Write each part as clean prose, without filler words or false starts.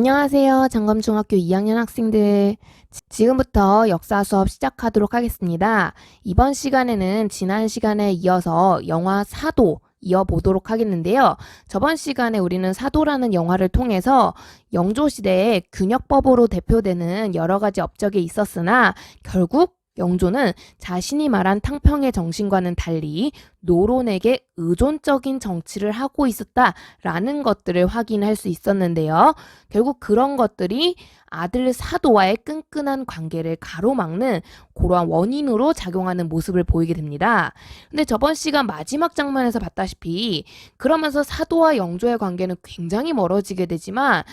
안녕하세요. 장검중학교 2학년 학생들. 지금부터 역사 수업 시작하도록 하겠습니다. 이번 시간에는 지난 시간에 이어서 영화 사도 이어보도록 하겠는데요. 저번 시간에 우리는 사도라는 영화를 통해서 영조시대의 균역법으로 대표되는 여러 가지 업적이 있었으나 결국 영조는 자신이 말한 탕평의 정신과는 달리 노론에게 의존적인 정치를 하고 있었다라는 것들을 확인할 수 있었는데요. 결국 그런 것들이 아들 사도와의 끈끈한 관계를 가로막는 그러한 원인으로 작용하는 모습을 보이게 됩니다. 근데 저번 시간 마지막 장면에서 봤다시피 그러면서 사도와 영조의 관계는 굉장히 멀어지게 되지만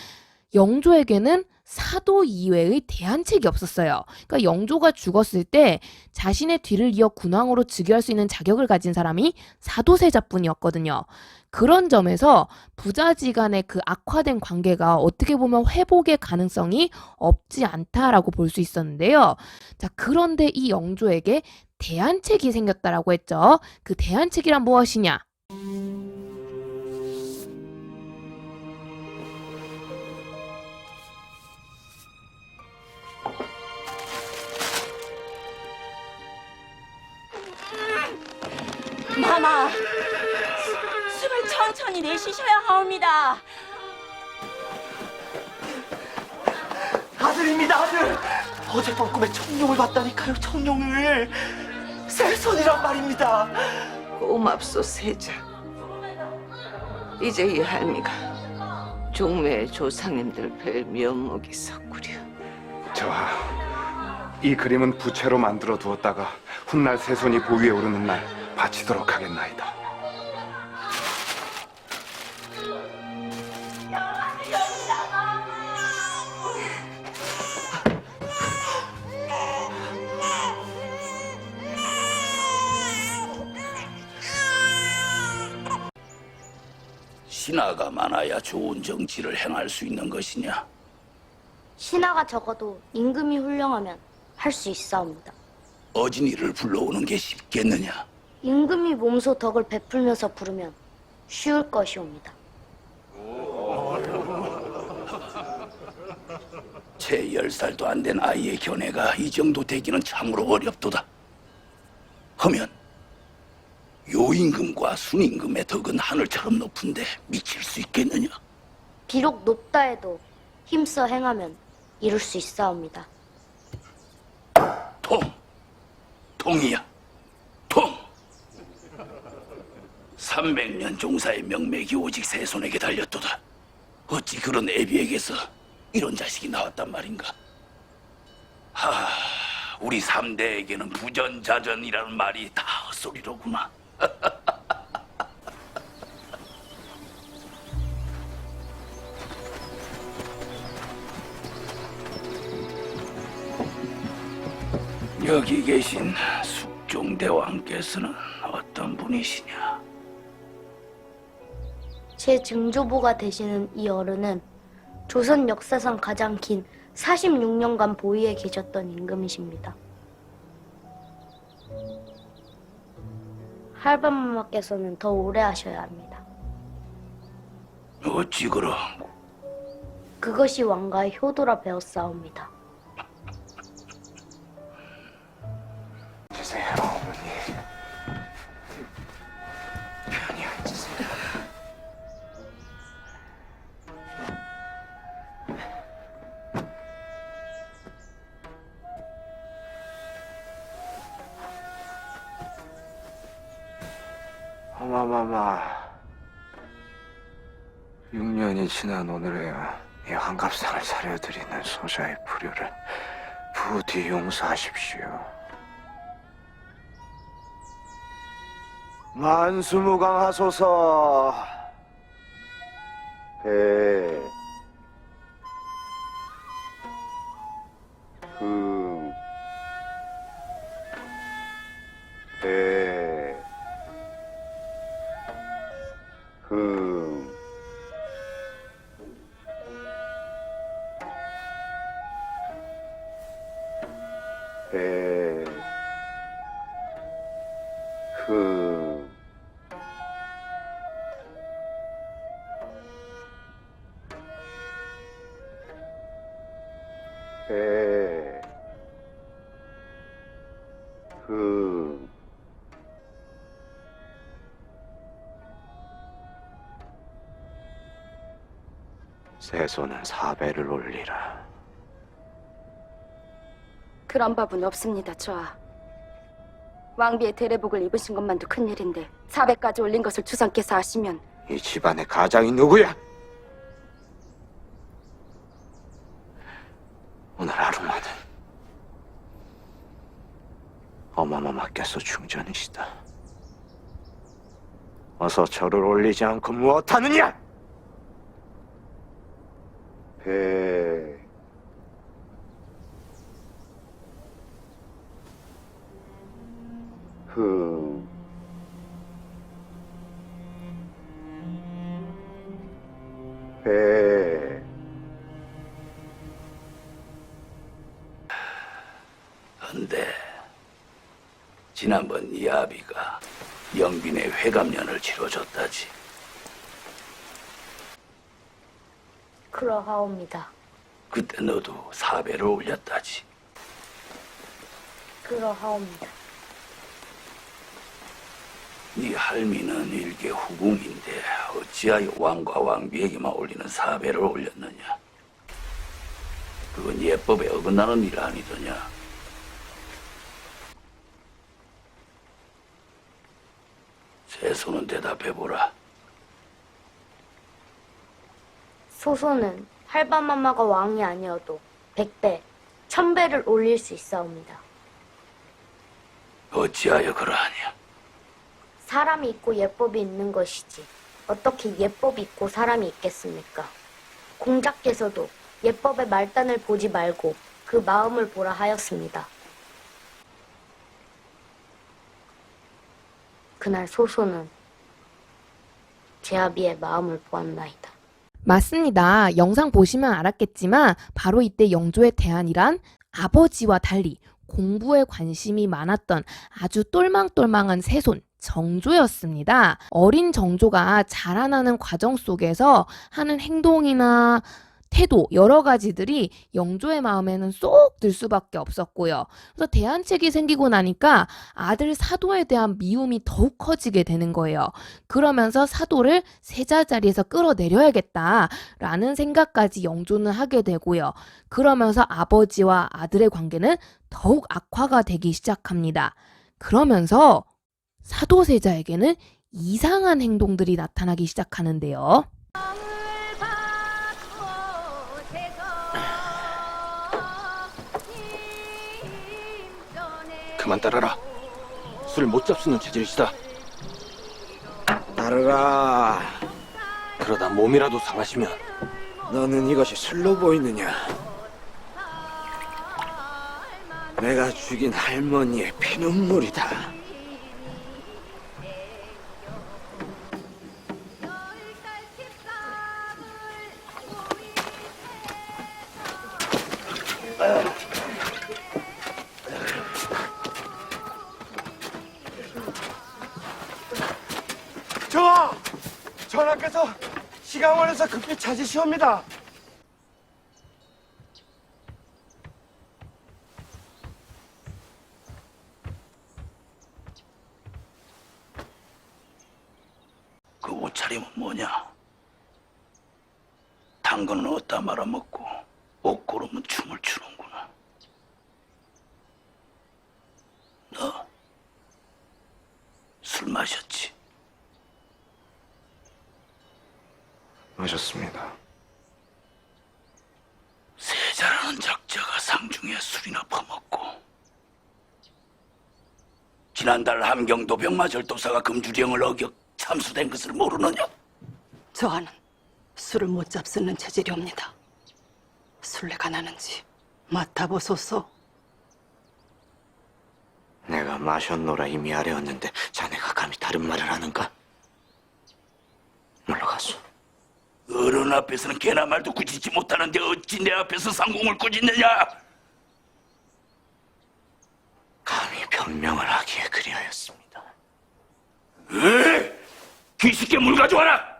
영조에게는 사도 이외의 대안책이 없었어요. 그러니까 영조가 죽었을 때 자신의 뒤를 이어 군왕으로 즉위할 수 있는 자격을 가진 사람이 사도세자뿐이었거든요. 그런 점에서 부자지간의 그 악화된 관계가 어떻게 보면 회복의 가능성이 없지 않다라고 볼 수 있었는데요. 자, 그런데 이 영조에게 대안책이 생겼다라고 했죠. 그 대안책이란 무엇이냐? 마마, 숨을 천천히 내쉬셔야 하옵니다. 아들입니다, 아들. 어젯밤 꿈에 청룡을 봤다니까요, 청룡을. 새손이란 말입니다. 고맙소 세자. 이제 이 할미가 종묘의 조상님들 뵐 면목이 섰구려. 이 그림은 부채로 만들어 두었다가 훗날 새손이 보위에 오르는 날 바치도록 하겠나이다. 신하가 많아야 좋은 정치를 행할 수 있는 것이냐? 신하가 적어도 임금이 훌륭하면 할 수 있사옵니다. 어진이를 불러오는 게 쉽겠느냐? 임금이 몸소 덕을 베풀면서 부르면 쉬울 것이옵니다. 채 10살도 안 된 아이의 견해가 이 정도 되기는 참으로 어렵도다. 하면 요임금과 순임금의 덕은 하늘처럼 높은데 미칠 수 있겠느냐? 비록 높다 해도 힘써 행하면 이룰 수 있사옵니다. 통이야. 통! 300년 종사의 명맥이 오직 새손에게 달렸도다. 어찌 그런 애비에게서 이런 자식이 나왔단 말인가? 우리 3대에게는 부전자전이라는 말이 다 헛소리로구나. 여기 계신 숙종대왕께서는 어떤 분이시냐? 제 증조부가 되시는 이 어른은 조선 역사상 가장 긴 46년간 보위에 계셨던 임금이십니다. 할밤마마께서는 더 오래 하셔야 합니다. 어찌 그럼? 그것이 왕가의 효도라 배웠사옵니다. 주세요, 어머니. 편히 앉으세요. 어마마마, 6년이 지난 오늘에야 이 환갑상을 차려드리는 소자의 불효를 부디 용서하십시오. 만수무강하소서. 배, 배, 배, 배, 그, 세손은 4배를 올리라. 그런 법은 없습니다, 좌. 왕비의 대례복을 입으신 것만도 큰일인데 400까지 올린 것을 주상께서 아시면 이 집안의 가장이 누구야? 오늘 하루만은 어머머 맡겨서 중전이시다. 어서 절을 올리지 않고 무엇하느냐? 배, 그, 배, 근데 지난번 이 아비가 영빈의 회감년을 치러줬다지. 그러하옵니다. 그때 너도 4배를 올렸다지. 그러하옵니다. 네 할미는 일개 후궁인데 어찌하여 왕과 왕비에게만 올리는 4배를 올렸느냐? 그건 예법에 어긋나는 일 아니더냐? 세손은 대답해보라. 소손은 할바마마가 왕이 아니어도 100배, 1000배를 올릴 수 있사옵니다. 어찌하여 그러하냐? 사람이 있고 예법이 있는 것이지 어떻게 예법이 있고 사람이 있겠습니까? 공자께서도 예법의 말단을 보지 말고 그 마음을 보라 하였습니다. 그날 소손은 제 아비의 마음을 보았나이다. 맞습니다. 영상 보시면 알았겠지만 바로 이때 영조의 대안이란 아버지와 달리 공부에 관심이 많았던 아주 똘망똘망한 세손 정조였습니다. 어린 정조가 자라나는 과정 속에서 하는 행동이나 태도 여러 가지들이 영조의 마음에는 쏙 들 수밖에 없었고요. 그래서 대안책이 생기고 나니까 아들 사도에 대한 미움이 더욱 커지게 되는 거예요. 그러면서 사도를 세자 자리에서 끌어내려야겠다라는 생각까지 영조는 하게 되고요. 그러면서 아버지와 아들의 관계는 더욱 악화가 되기 시작합니다. 그러면서 사도세자에게는 이상한 행동들이 나타나기 시작하는데요. 그만 따라라. 술 못 잡수는 체질이시다. 따르라. 그러다 몸이라도 상하시면 너는 이것이 술로 보이느냐? 내가 죽인 할머니의 피눈물이다. 전하께서 시강원에서 급히 찾으시옵니다. 그 옷차림은 뭐냐? 당근은 어디다 말아먹고 옷고르면 춤을 추는구나. 너 술 마셨지? 마셨습니다. 세자라는 작자가 상중에 술이나 퍼먹고 지난달 함경도 병마절도사가 금주령을 어겨 참수된 것을 모르느냐? 저하는 술을 못 잡수는 체질이옵니다. 술래가 나는지 맡아보소서. 내가 마셨노라 이미 아뢰었는데 자네가 감히 다른 말을 하는가? 물러가소. 어른 앞에서는 개나 말도 꾸짖지 못하는데 어찌 내 앞에서 상공을 꾸짖느냐? 감히 변명을 하기에 그리하였습니다. 귀식게 물 가져와라!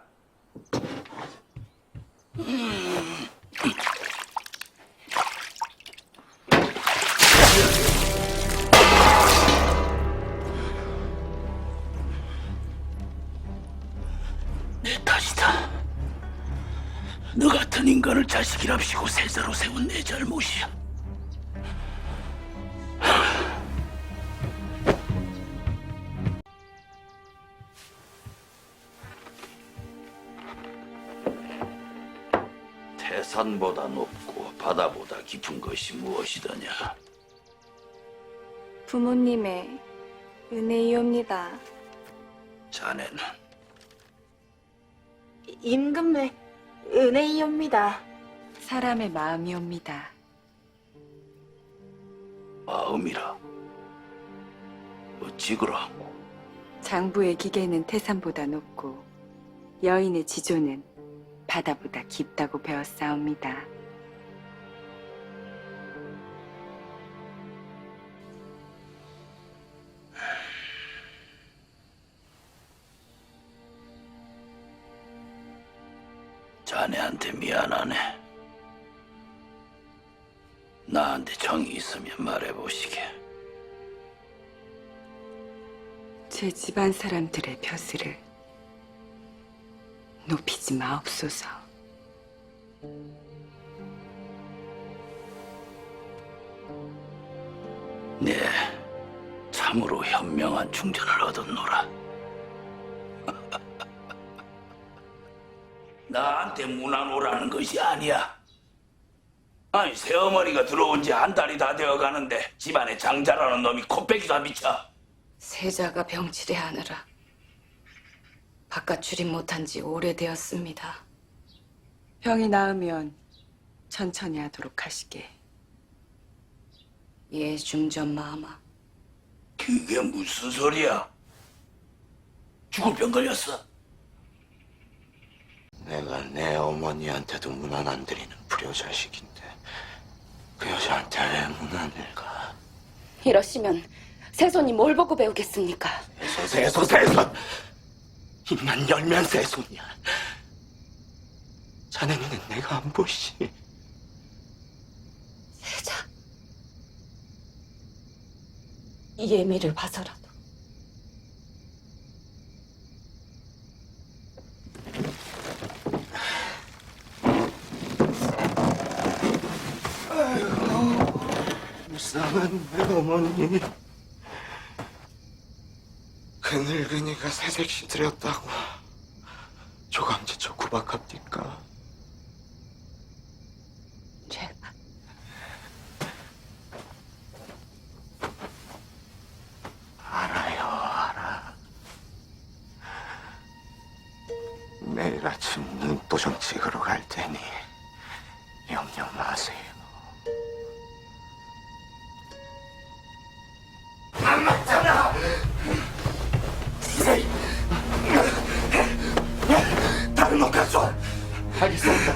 자식이랍시고 세자로 세운 내 잘못이야. 태산보다 높고 바다보다 깊은 것이 무엇이더냐? 부모님의 은혜이옵니다. 자네는 임금의 은혜이옵니다. 사람의 마음이옵니다. 마음이라. 어찌 그라? 장부의 기계는 태산보다 높고 여인의 지조는 바다보다 깊다고 배웠사옵니다. 자네한테 미안하네. 나한테 정이 있으면 말해보시게. 제 집안 사람들의 벼슬을 높이지 마옵소서. 네, 참으로 현명한 중전을 얻었노라. 나한테 문안오라는 것이 아니야. 아니, 새어머니가 들어온 지 한 달이 다 되어가는데 집안에 장자라는 놈이 코빼기가 미쳐. 세자가 병치레 하느라 바깥 출입 못한 지 오래되었습니다. 병이 나으면 천천히 하도록 하시게. 예, 중전 마마. 그게 무슨 소리야? 죽을 병 걸렸어. 내가 내 어머니한테도 문안 안 드리는 불효자식인데 그 여자한테 왜 문안을 가? 이러시면 세손이 뭘 보고 배우겠습니까? 세손! 입만 열면 세손이야. 자네 눈엔 내가 안 보이지? 세자, 예미를 봐서라도. 불쌍한 내 어머니. 그 늙은이가 새색시 들였다고 조감지쳐 구박합니까? 제가 알아. 내일 아침 눈도장 찍으러 갈 테니 염려 마세요. 안 맞잖아! 다른 옷 가져와! 알겠습니다.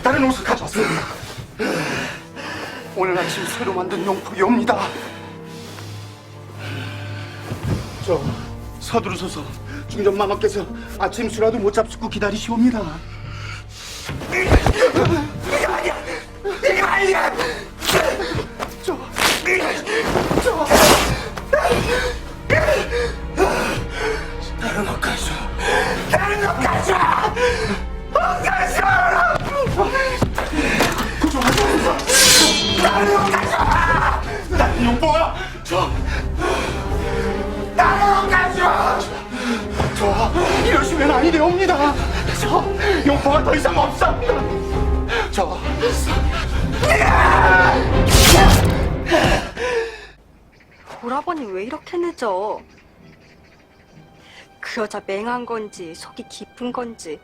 다른 옷을 가져왔습니다. 오늘 아침 새로 만든 용품이옵니다. 서두르소서. 중전마마께서 아침 수라도 못 잡수고 기다리시옵니다. 이거 아니야! 다른 옷 가져! 나는 용보야! 나는 가져! 이러시면 아니 되옵니다. 용보가 더 이상 없습니다. 오라버니 왜 이렇게 늦어? 그 여자 맹한 건지 속이 깊은 건지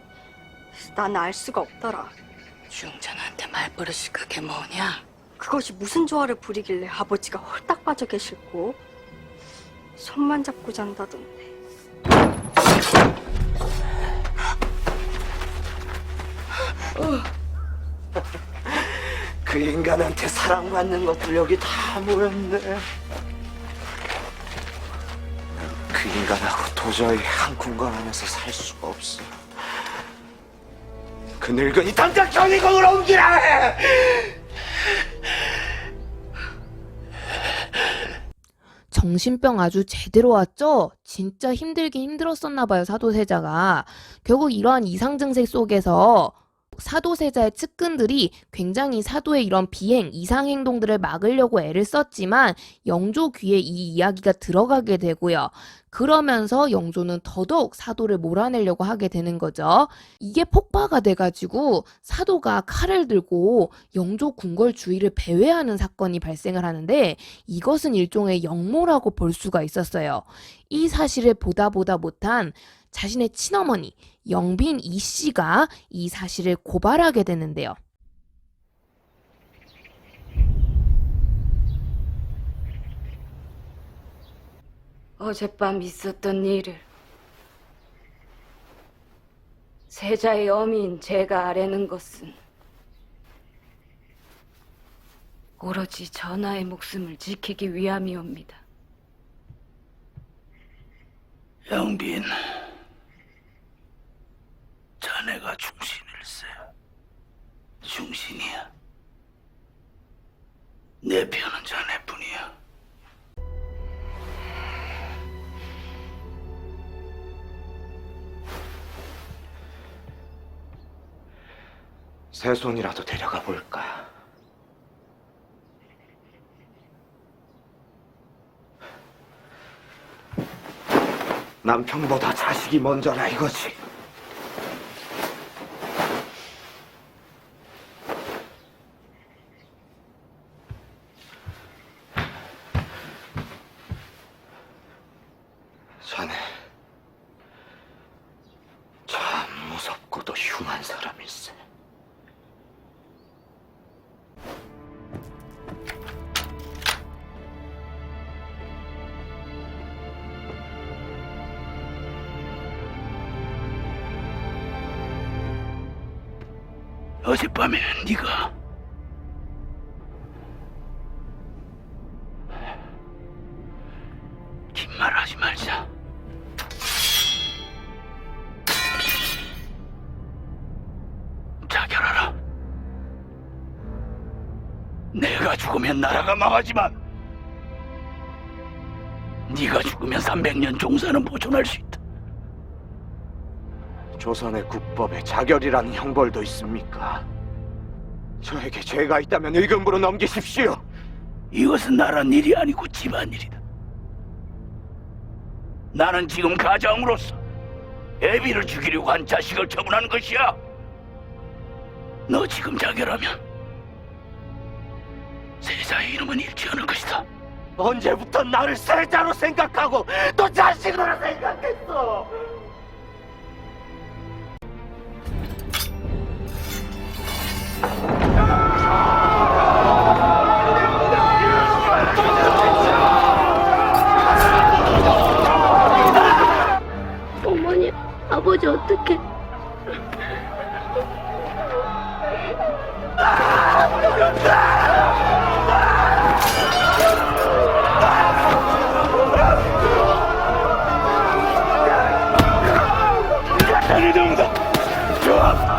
난 알 수가 없더라. 중전한테 말버릇이 그게 뭐냐? 그것이 무슨 조화를 부리길래 아버지가 홀딱 빠져 계실고 손만 잡고 잔다던데. 그 인간한테 사랑받는 것들 여기 다 모였네. 그 인간하고 도저히 한 공간 안에서 살 수가 없어. 그 늙은이 당장 경희궁으로 옮기라 해! 정신병 아주 제대로 왔죠? 진짜 힘들긴 힘들었었나 봐요, 사도세자가. 결국 이러한 이상 증세 속에서 사도세자의 측근들이 굉장히 사도의 이런 비행, 이상 행동들을 막으려고 애를 썼지만 영조 귀에 이 이야기가 들어가게 되고요. 그러면서 영조는 더더욱 사도를 몰아내려고 하게 되는 거죠. 이게 폭파가 돼가지고 사도가 칼을 들고 영조 궁궐 주위를 배회하는 사건이 발생을 하는데 이것은 일종의 역모라고 볼 수가 있었어요. 이 사실을 보다 못한 자신의 친어머니 영빈 이 씨가 이 사실을 고발하게 되는데요. 어젯밤 있었던 일을 세자의 어미인 제가 아뢰는 것은 오로지 전하의 목숨을 지키기 위함이옵니다. 영빈, 자네가 중신일세. 중신이야. 내 편은 자네뿐이야. 새손이라도 데려가 볼까? 남편보다 자식이 먼저라 이거지. 자네 참 무섭고도 흉한 사람일세. 어젯밤에 네가 긴 말 하지 말자. 자결하라. 내가 죽으면 나라가 망하지만 네가 죽으면 300년 종사는 보존할 수 있다. 조선의 국법에 자결이라는 형벌도 있습니까? 저에게 죄가 있다면 의금부로 넘기십시오. 이것은 나라 일이 아니고 집안일이다. 나는 지금 가장으로서 애비를 죽이려고 한 자식을 처분하는 것이야. 너 지금 자결하면 세자의 이름은 잃지 않을 것이다. 언제부터 나를 세자로 생각하고 또 자식으로 생각했어? 어머니, 아버지 어떡해? 자네 정도 좋아.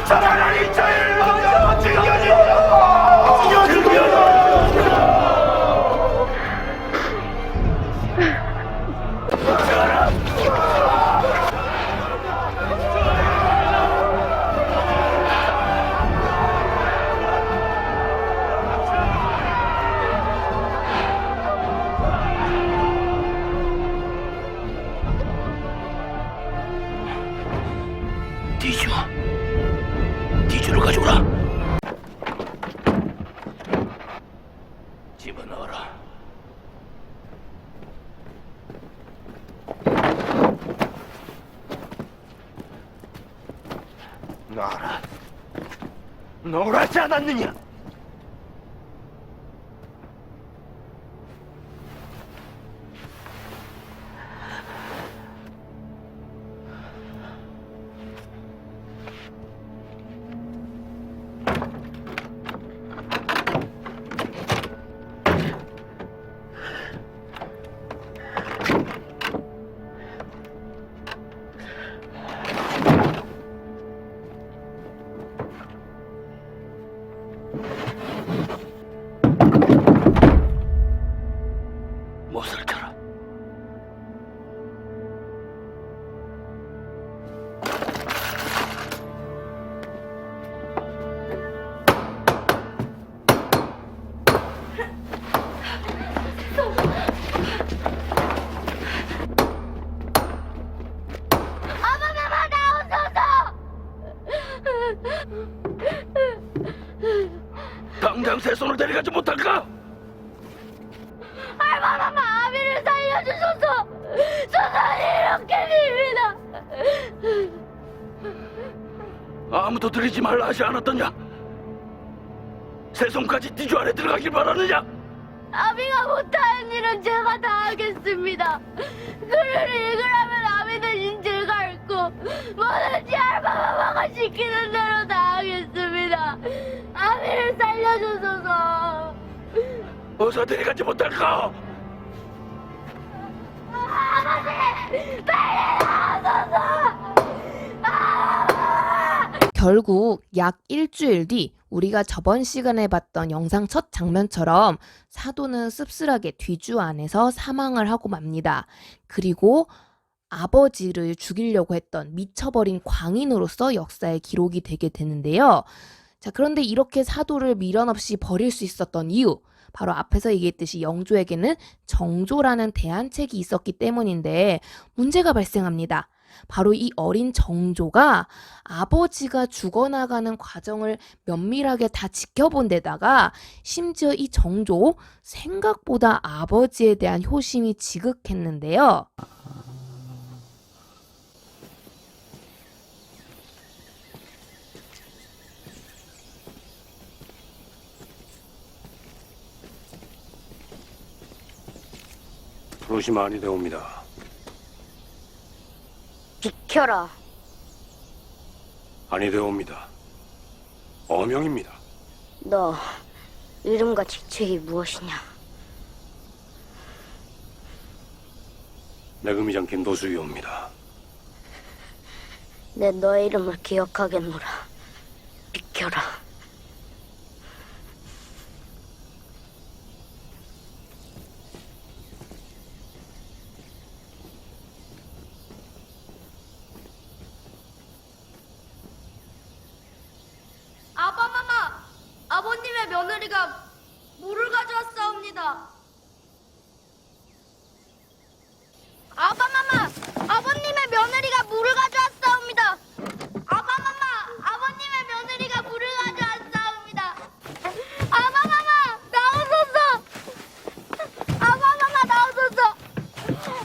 차라리 저희를 먼저 디주를 가져오라. 집어넣어라. 놔라. 놓으라지 않았느냐? 못을 쳐라. 당장 새 손을 데려가지 못할까? 아비를 살려주소서. 소선이 이렇게 빕니다. 아무도 들이지 말라 하지 않았더냐? 새 손까지 띠주 안에 들어가길 바라느냐? 아비가 못하는 일은 제가 다 하겠습니다. 그를 이끌하면 아비는 인질 갈고 뭐든지 알바마마가 시키는 대로 다 하겠습니다. 아비를 살려주소서. 어서 데려가지 못할까? 아버지! 빨리 나와소서! 결국 약 일주일 뒤 우리가 저번 시간에 봤던 영상 첫 장면처럼 사도는 씁쓸하게 뒤주 안에서 사망을 하고 맙니다. 그리고 아버지를 죽이려고 했던 미쳐버린 광인으로서 역사에 기록이 되게 되는데요. 자, 그런데 이렇게 사도를 미련 없이 버릴 수 있었던 이유, 바로 앞에서 얘기했듯이 영조에게는 정조라는 대안책이 있었기 때문인데 문제가 발생합니다. 바로 이 어린 정조가 아버지가 죽어나가는 과정을 면밀하게 다 지켜본 데다가 심지어 이 정조 생각보다 아버지에 대한 효심이 지극했는데요. 부르시면 아니 되옵니다. 비켜라. 아니 되옵니다. 어명입니다. 너 이름과 직책이 무엇이냐? 내금이장 김도수이옵니다. 내 너의 이름을 기억하겠노라. 비켜라. 아바마마! 아버님의 며느리가 물을 가져왔사옵니다. 아바마마! 아버님의 며느리가 물을 가져왔사옵니다. 아바마마! 아버님의 며느리가 물을 가져왔사옵니다. 아바마마! 나오소서! 아바마마 나오소서!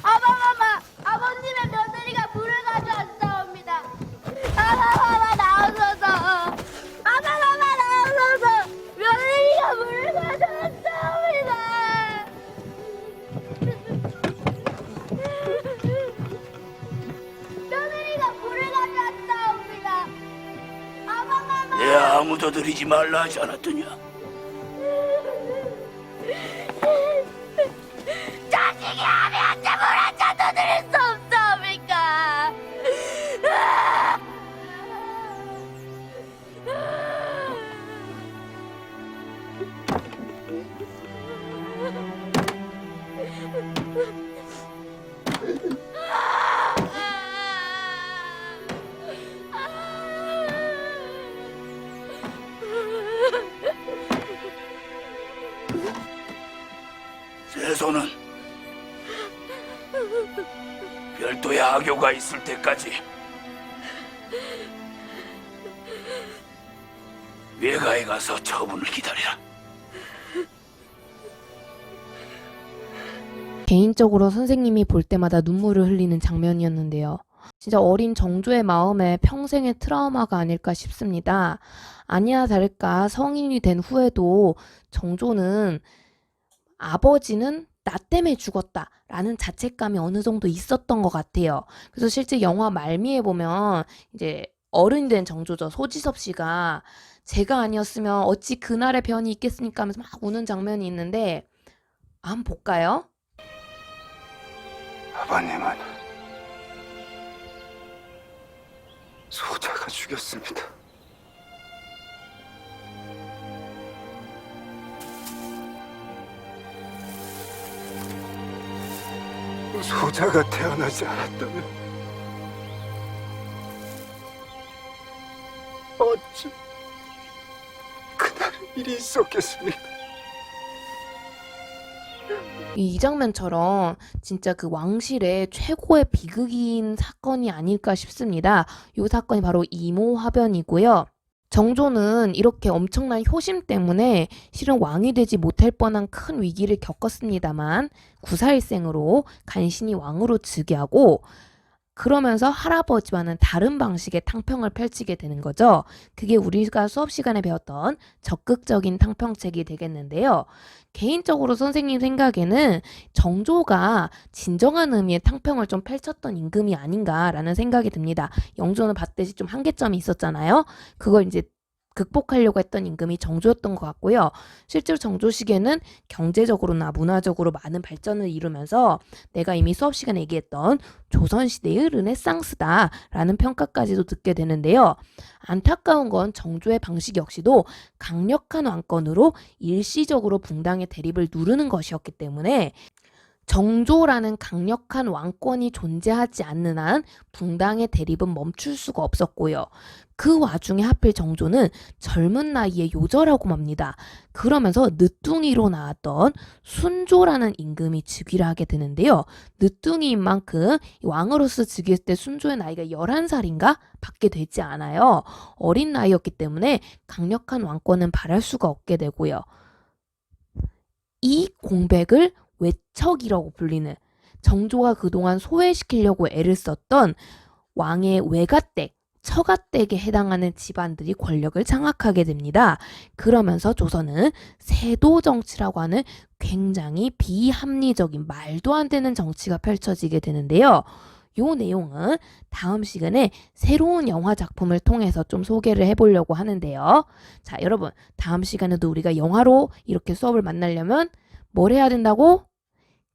아바마마! 아버님의 며느리가 물을 가져왔사옵니다. 아바마마 나오소서! 아바마마 나오소서! 며느리가 물을 가져왔사옵니다. 며느리가 물을 가져왔사옵니다. 아바마마! 내 아무도 들이지 말라 하지 않았더냐? 자식이 아비한테 물 한 잔도 드릴 수 없사옵니까? 세손은 별도의 하교가 있을 때까지 외가에 가서 처분을 기다리라. 개인적으로 선생님이 볼 때마다 눈물을 흘리는 장면이었는데요. 진짜 어린 정조의 마음에 평생의 트라우마가 아닐까 싶습니다. 아니나 다를까 성인이 된 후에도 정조는 아버지는 나 때문에 죽었다라는 자책감이 어느 정도 있었던 것 같아요. 그래서 실제 영화 말미에 보면 이제 어른이 된 정조죠. 소지섭 씨가 제가 아니었으면 어찌 그날의 변이 있겠습니까 하면서 막 우는 장면이 있는데 한번 볼까요? 아버님은 소자가 죽였습니다. 소자가 태어나지 않았다면 어찌 그날 일이 있었겠습니까? 이 장면처럼 진짜 그 왕실의 최고의 비극인 사건이 아닐까 싶습니다. 이 사건이 바로 이모화변이고요. 정조는 이렇게 엄청난 효심 때문에 실은 왕이 되지 못할 뻔한 큰 위기를 겪었습니다만 구사일생으로 간신히 왕으로 즉위하고 그러면서 할아버지와는 다른 방식의 탕평을 펼치게 되는 거죠. 그게 우리가 수업 시간에 배웠던 적극적인 탕평책이 되겠는데요. 개인적으로 선생님 생각에는 정조가 진정한 의미의 탕평을 좀 펼쳤던 임금이 아닌가라는 생각이 듭니다. 영조는 봤듯이 좀 한계점이 있었잖아요. 그걸 이제 극복하려고 했던 임금이 정조였던 것 같고요. 실제로 정조 시기에는 경제적으로나 문화적으로 많은 발전을 이루면서 내가 이미 수업 시간에 얘기했던 조선시대의 르네상스다라는 평가까지도 듣게 되는데요. 안타까운 건 정조의 방식 역시도 강력한 왕권으로 일시적으로 붕당의 대립을 누르는 것이었기 때문에 정조라는 강력한 왕권이 존재하지 않는 한 붕당의 대립은 멈출 수가 없었고요. 그 와중에 하필 정조는 젊은 나이에 요절하고 맙니다. 그러면서 늦둥이로 나왔던 순조라는 임금이 즉위를 하게 되는데요. 늦둥이인 만큼 왕으로서 즉위했을 때 순조의 나이가 11살인가? 밖에 되지 않아요. 어린 나이였기 때문에 강력한 왕권은 바랄 수가 없게 되고요. 이 공백을 외척이라고 불리는 정조가 그동안 소외시키려고 애를 썼던 왕의 외가댁, 처가댁에 해당하는 집안들이 권력을 장악하게 됩니다. 그러면서 조선은 세도 정치라고 하는 굉장히 비합리적인 말도 안 되는 정치가 펼쳐지게 되는데요. 요 내용은 다음 시간에 새로운 영화 작품을 통해서 좀 소개를 해보려고 하는데요. 자, 여러분, 다음 시간에도 우리가 영화로 이렇게 수업을 만나려면 뭘 해야 된다고?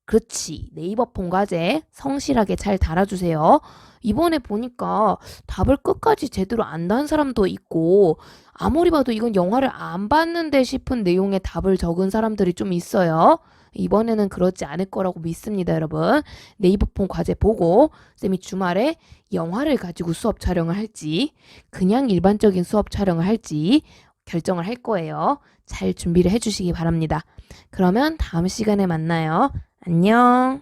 그렇지. 네이버 폰 과제 성실하게 잘 달아주세요. 이번에 보니까 답을 끝까지 제대로 안 단 사람도 있고 아무리 봐도 이건 영화를 안 봤는데 싶은 내용의 답을 적은 사람들이 좀 있어요. 이번에는 그렇지 않을 거라고 믿습니다, 여러분. 네이버 폰 과제 보고 쌤이 주말에 영화를 가지고 수업 촬영을 할지 그냥 일반적인 수업 촬영을 할지 결정을 할 거예요. 잘 준비를 해주시기 바랍니다. 그러면 다음 시간에 만나요. 안녕.